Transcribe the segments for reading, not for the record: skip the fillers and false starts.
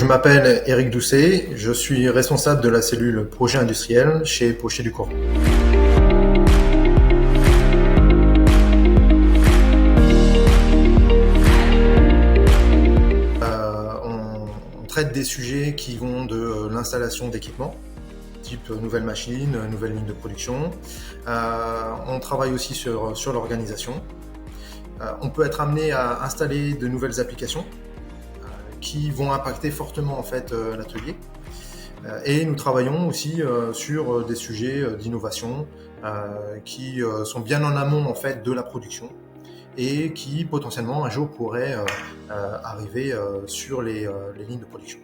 m'appelle Éric Doucet, je suis responsable de la cellule projet industriel chez Pochet du Courant. On traite des sujets qui vont de l'installation d'équipements, type nouvelles machines, nouvelles lignes de production. On travaille aussi sur l'organisation. On peut être amené à installer de nouvelles applications qui vont impacter fortement en fait l'atelier. Et nous travaillons aussi sur des sujets d'innovation qui sont bien en amont en fait de la production et qui potentiellement un jour pourraient arriver sur les lignes de production.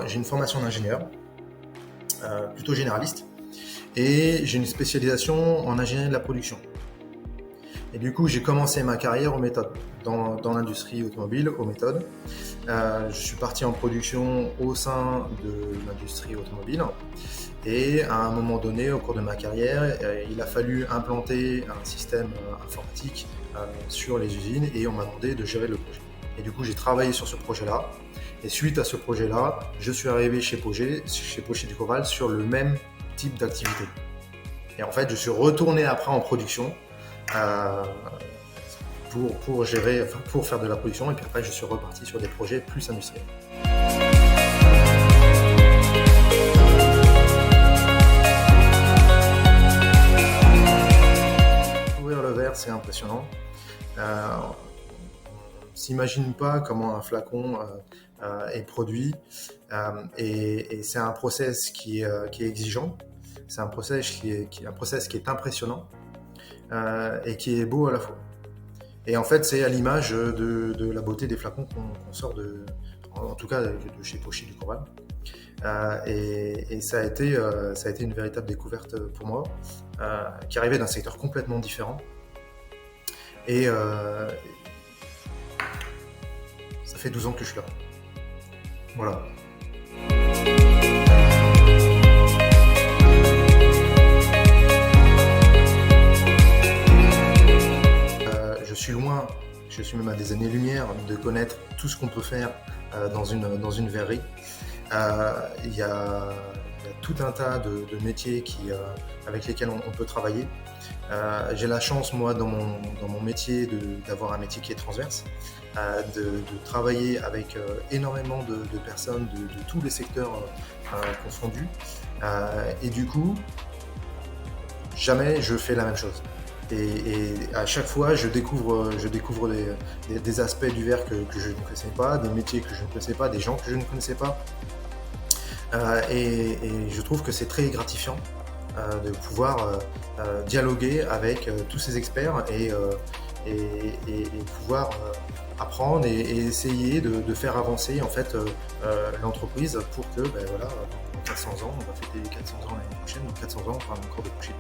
J'ai une formation d'ingénieur, plutôt généraliste, et j'ai une spécialisation en ingénierie de la production. Et du coup, j'ai commencé ma carrière aux méthodes, dans l'industrie automobile, aux méthodes. Je suis parti en production au sein de l'industrie automobile. Et à un moment donné, au cours de ma carrière, il a fallu implanter un système informatique sur les usines et on m'a demandé de gérer le projet. Et du coup, j'ai travaillé sur ce projet-là. Et suite à ce projet-là, je suis arrivé chez Pochet du Corral sur le même type d'activité. Et en fait, je suis retourné après en production pour faire de la production. Et puis après, je suis reparti sur des projets plus industriels. Ouvrir le verre, c'est impressionnant. On s'imagine pas comment un flacon est produit et c'est un process qui est exigeant, c'est un process qui est impressionnant et qui est beau à la fois. Et en fait, c'est à l'image de la beauté des flacons qu'on sort en tout cas de chez Pochet du Corral. Et ça a été une véritable découverte pour moi, qui arrivait d'un secteur complètement différent. Et ça fait 12 ans que je suis là. Voilà. Je suis même à des années-lumière de connaître tout ce qu'on peut faire dans une verrerie. Il y a tout un tas de métiers avec lesquels on peut travailler. J'ai la chance, moi, dans mon métier, d'avoir un métier qui est transverse, de travailler avec énormément de personnes de tous les secteurs confondus. Et du coup, jamais je fais la même chose. Et à chaque fois, je découvre des aspects du verre que je ne connaissais pas, des métiers que je ne connaissais pas, des gens que je ne connaissais pas. Et je trouve que c'est très gratifiant de pouvoir dialoguer avec tous ces experts et pouvoir apprendre et essayer de faire avancer en fait l'entreprise pour que dans 400 ans, on va fêter les 400 ans l'année prochaine, donc 400 ans on fera encore de Pochet.